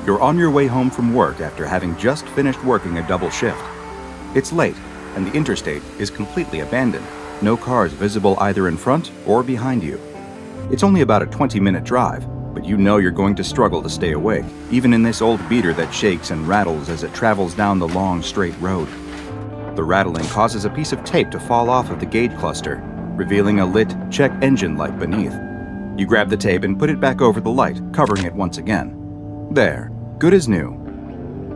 You're on your way home from work after having just finished working a double shift. It's late, and the interstate is completely abandoned. No cars visible either in front or behind you. It's only about a 20-minute drive, but you know you're going to struggle to stay awake, even in this old beater that shakes and rattles as it travels down the long, straight road. The rattling causes a piece of tape to fall off of the gauge cluster, revealing a lit check engine light beneath. You grab the tape and put it back over the light, covering it once again. There, good as new.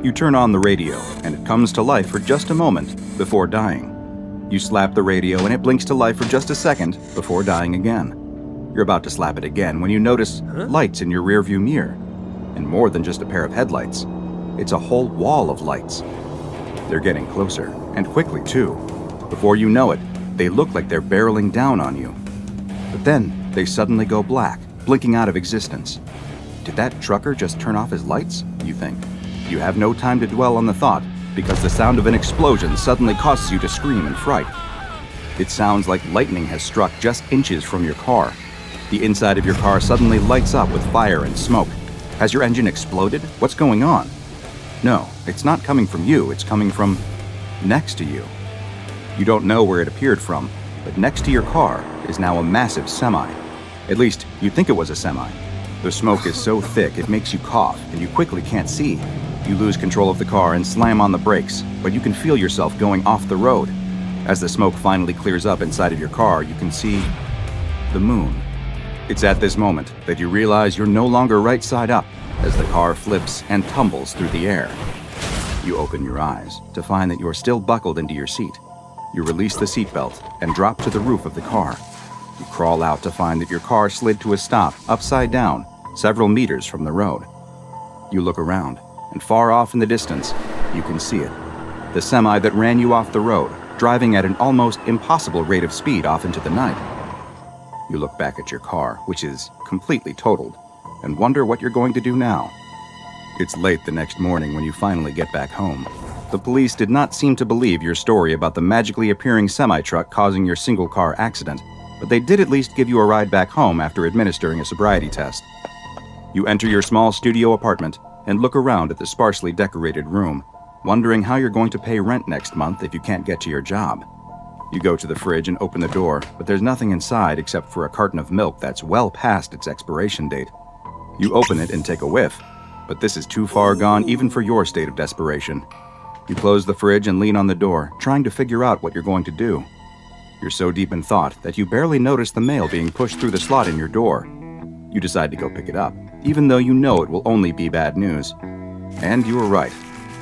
You turn on the radio, and it comes to life for just a moment before dying. You slap the radio and it blinks to life for just a second before dying again. You're about to slap it again when you notice lights in your rearview mirror. And more than just a pair of headlights. It's a whole wall of lights. They're getting closer, and quickly too. Before you know it, they look like they're barreling down on you. But then they suddenly go black, blinking out of existence. Did that trucker just turn off his lights, you think? You have no time to dwell on the thought, because the sound of an explosion suddenly causes you to scream in fright. It sounds like lightning has struck just inches from your car. The inside of your car suddenly lights up with fire and smoke. Has your engine exploded? What's going on? No, it's not coming from you, it's coming from next to you. You don't know where it appeared from, but next to your car is now a massive semi. At least, you think it was a semi. The smoke is so thick it makes you cough, and you quickly can't see. You lose control of the car and slam on the brakes, but you can feel yourself going off the road. As the smoke finally clears up inside of your car, you can see the moon. It's at this moment that you realize you're no longer right side up as the car flips and tumbles through the air. You open your eyes to find that you're still buckled into your seat. You release the seatbelt and drop to the roof of the car. You crawl out to find that your car slid to a stop upside down, several meters from the road. You look around, and far off in the distance, you can see it. The semi that ran you off the road, driving at an almost impossible rate of speed off into the night. You look back at your car, which is completely totaled, and wonder what you're going to do now. It's late the next morning when you finally get back home. The police did not seem to believe your story about the magically appearing semi-truck causing your single-car accident, but they did at least give you a ride back home after administering a sobriety test. You enter your small studio apartment and look around at the sparsely decorated room, wondering how you're going to pay rent next month if you can't get to your job. You go to the fridge and open the door, but there's nothing inside except for a carton of milk that's well past its expiration date. You open it and take a whiff, but this is too far gone even for your state of desperation. You close the fridge and lean on the door, trying to figure out what you're going to do. You're so deep in thought that you barely notice the mail being pushed through the slot in your door. You decide to go pick it up, even though you know it will only be bad news. And you were right.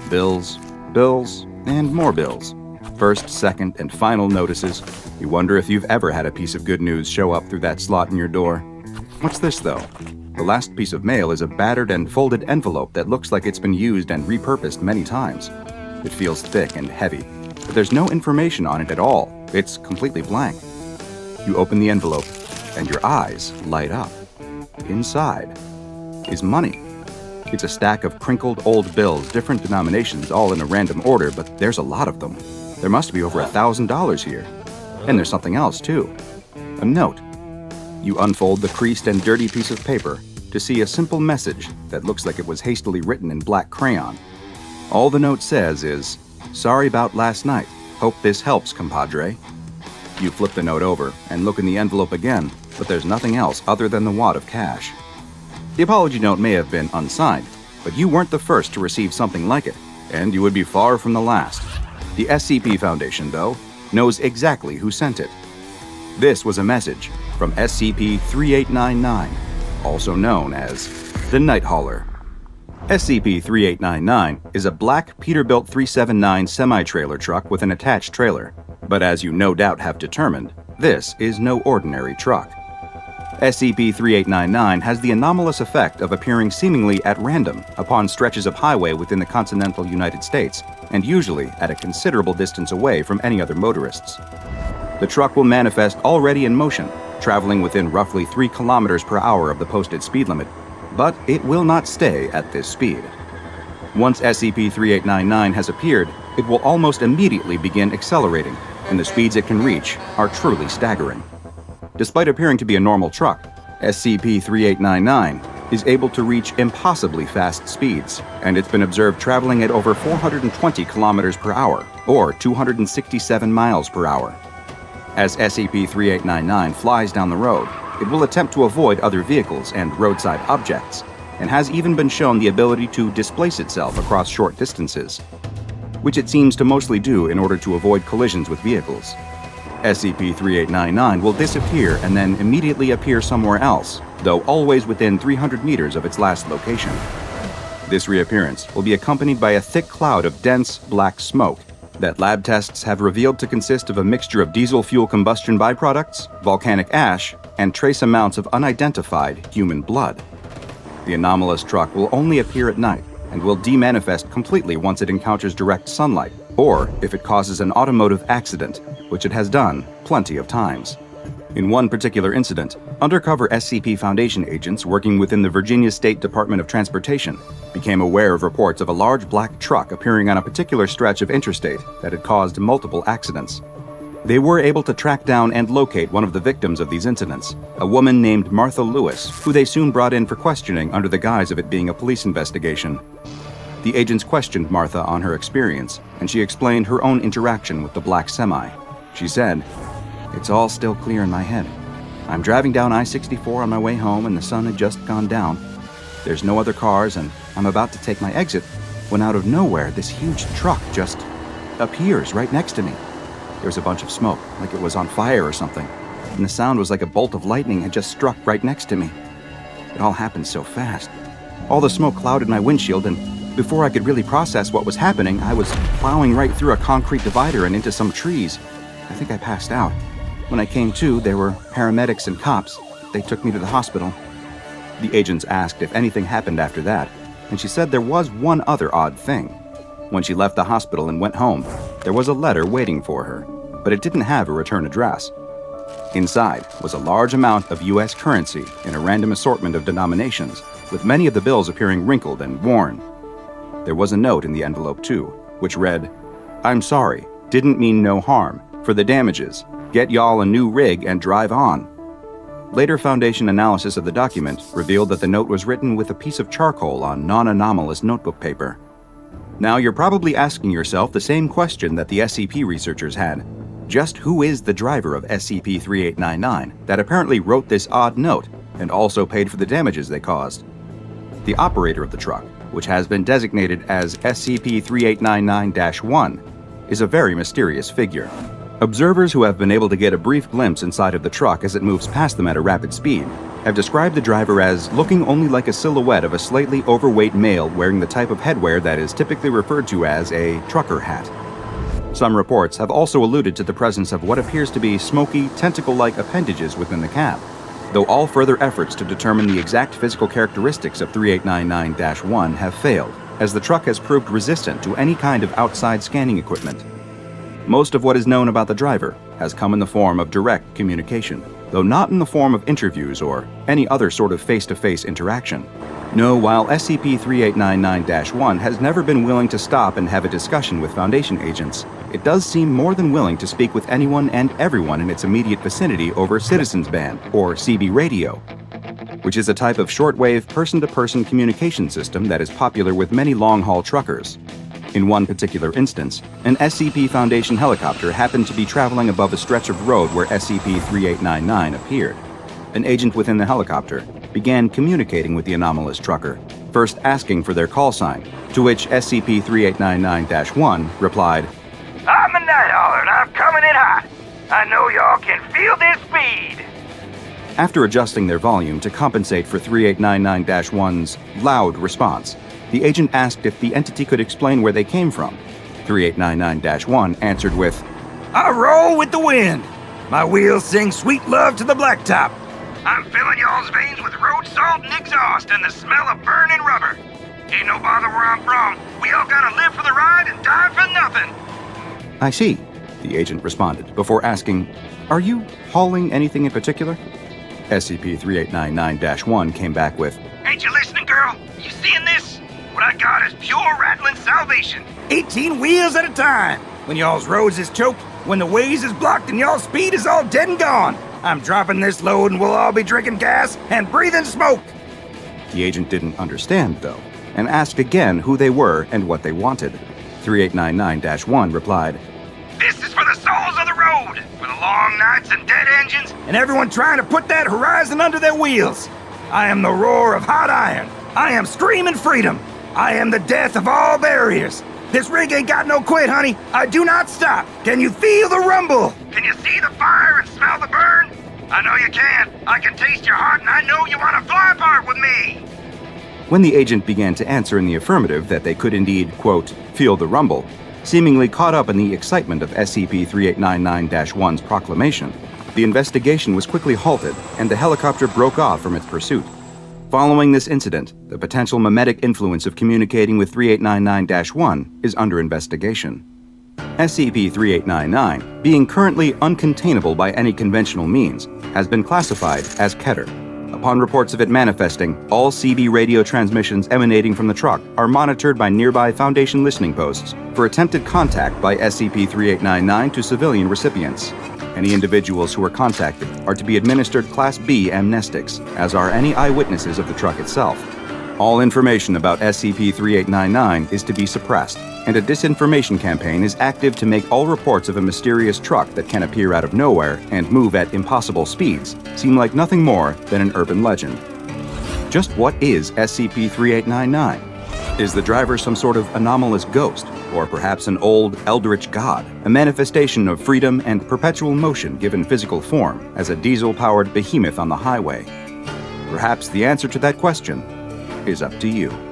Bills, bills, and more bills. First, second, and final notices. You wonder if you've ever had a piece of good news show up through that slot in your door. What's this, though? The last piece of mail is a battered and folded envelope that looks like it's been used and repurposed many times. It feels thick and heavy, but there's no information on it at all. It's completely blank. You open the envelope, and your eyes light up. Inside is money. It's a stack of crinkled old bills, different denominations, all in a random order, but there's a lot of them. There must be over $1,000 here. And there's something else, too. A note. You unfold the creased and dirty piece of paper to see a simple message that looks like it was hastily written in black crayon. All the note says is, "Sorry about last night. Hope this helps, compadre." You flip the note over and look in the envelope again, but there's nothing else other than the wad of cash. The apology note may have been unsigned, but you weren't the first to receive something like it, and you would be far from the last. The SCP Foundation, though, knows exactly who sent it. This was a message from SCP-3899, also known as the Night Hauler. SCP-3899 is a black Peterbilt 379 semi-trailer truck with an attached trailer, but as you no doubt have determined, this is no ordinary truck. SCP-3899 has the anomalous effect of appearing seemingly at random upon stretches of highway within the continental United States, and usually at a considerable distance away from any other motorists. The truck will manifest already in motion, traveling within roughly 3 kilometers per hour of the posted speed limit, but it will not stay at this speed. Once SCP-3899 has appeared, it will almost immediately begin accelerating, and the speeds it can reach are truly staggering. Despite appearing to be a normal truck, SCP-3899 is able to reach impossibly fast speeds, and it's been observed traveling at over 420 kilometers per hour, or 267 miles per hour. As SCP-3899 flies down the road, it will attempt to avoid other vehicles and roadside objects, and has even been shown the ability to displace itself across short distances, which it seems to mostly do in order to avoid collisions with vehicles. SCP-3899 will disappear and then immediately appear somewhere else, though always within 300 meters of its last location. This reappearance will be accompanied by a thick cloud of dense, black smoke that lab tests have revealed to consist of a mixture of diesel fuel combustion byproducts, volcanic ash, and trace amounts of unidentified human blood. The anomalous truck will only appear at night and will demanifest completely once it encounters direct sunlight, or if it causes an automotive accident, which it has done plenty of times. In one particular incident, undercover SCP Foundation agents working within the Virginia State Department of Transportation became aware of reports of a large black truck appearing on a particular stretch of interstate that had caused multiple accidents. They were able to track down and locate one of the victims of these incidents, a woman named Martha Lewis, who they soon brought in for questioning under the guise of it being a police investigation. The agents questioned Martha on her experience, and she explained her own interaction with the black semi. She said, "It's all still clear in my head. I'm driving down I-64 on my way home and the sun had just gone down. There's no other cars and I'm about to take my exit when out of nowhere this huge truck just appears right next to me. There's a bunch of smoke, like it was on fire or something, and the sound was like a bolt of lightning had just struck right next to me. It all happened so fast. All the smoke clouded my windshield, and before I could really process what was happening, I was plowing right through a concrete divider and into some trees. I think I passed out. When I came to, there were paramedics and cops. They took me to the hospital." The agents asked if anything happened after that, and she said there was one other odd thing. When she left the hospital and went home, there was a letter waiting for her, but it didn't have a return address. Inside was a large amount of U.S. currency in a random assortment of denominations, with many of the bills appearing wrinkled and worn. There was a note in the envelope too, which read, "I'm sorry, didn't mean no harm. For the damages, get y'all a new rig and drive on." Later Foundation analysis of the document revealed that the note was written with a piece of charcoal on non-anomalous notebook paper. Now you're probably asking yourself the same question that the SCP researchers had. Just who is the driver of SCP-3899 that apparently wrote this odd note and also paid for the damages they caused? The operator of the truck, which has been designated as SCP-3899-1, is a very mysterious figure. Observers who have been able to get a brief glimpse inside of the truck as it moves past them at a rapid speed have described the driver as looking only like a silhouette of a slightly overweight male wearing the type of headwear that is typically referred to as a trucker hat. Some reports have also alluded to the presence of what appears to be smoky, tentacle-like appendages within the cab, though all further efforts to determine the exact physical characteristics of 3899-1 have failed, as the truck has proved resistant to any kind of outside scanning equipment. Most of what is known about the driver has come in the form of direct communication, though not in the form of interviews or any other sort of face-to-face interaction. No, while SCP-3899-1 has never been willing to stop and have a discussion with Foundation agents, it does seem more than willing to speak with anyone and everyone in its immediate vicinity over Citizens Band, or CB radio, which is a type of shortwave person-to-person communication system that is popular with many long-haul truckers. In one particular instance, an SCP Foundation helicopter happened to be traveling above a stretch of road where SCP-3899 appeared. An agent within the helicopter began communicating with the anomalous trucker, first asking for their call sign, to which SCP-3899-1 replied, "I'm the Night Hauler and I'm coming in hot. I know y'all can feel this speed." After adjusting their volume to compensate for 3899-1's loud response, the agent asked if the entity could explain where they came from. 3899-1 answered with, "I roll with the wind. My wheels sing sweet love to the blacktop. I'm filling y'all's veins with road salt and exhaust and the smell of burning rubber. Ain't no bother where I'm from. We all gotta live for the ride and die for nothing." "I see," the agent responded, before asking, "Are you hauling anything in particular?" SCP-3899-1 came back with, "Ain't you listening, girl? You seeing this? What I got is pure rattling salvation. 18 wheels at a time. When y'all's roads is choked, when the ways is blocked and y'all's speed is all dead and gone, I'm dropping this load and we'll all be drinking gas and breathing smoke." The agent didn't understand, though, and asked again who they were and what they wanted. 3899-1 replied, This is for the souls of the road, for the long nights and dead engines, and everyone trying to put that horizon under their wheels. I am the roar of hot iron. I am screaming freedom. I am the death of all barriers. This rig ain't got no quit, honey. I do not stop. Can you feel the rumble? Can you see the fire and smell the burn? I know you can. I can taste your heart, and I know you want to fly apart with me. When the agent began to answer in the affirmative that they could indeed, quote, feel the rumble, seemingly caught up in the excitement of SCP-3899-1's proclamation, the investigation was quickly halted and the helicopter broke off from its pursuit. Following this incident, the potential mimetic influence of communicating with 3899-1 is under investigation. SCP-3899, being currently uncontainable by any conventional means, has been classified as Keter. Upon reports of it manifesting, all CB radio transmissions emanating from the truck are monitored by nearby Foundation listening posts for attempted contact by SCP-3899 to civilian recipients. Any individuals who are contacted are to be administered Class B amnestics, as are any eyewitnesses of the truck itself. All information about SCP-3899 is to be suppressed, and a disinformation campaign is active to make all reports of a mysterious truck that can appear out of nowhere and move at impossible speeds seem like nothing more than an urban legend. Just what is SCP-3899? Is the driver some sort of anomalous ghost, or perhaps an old, eldritch god, a manifestation of freedom and perpetual motion given physical form as a diesel-powered behemoth on the highway? Perhaps the answer to that question is up to you.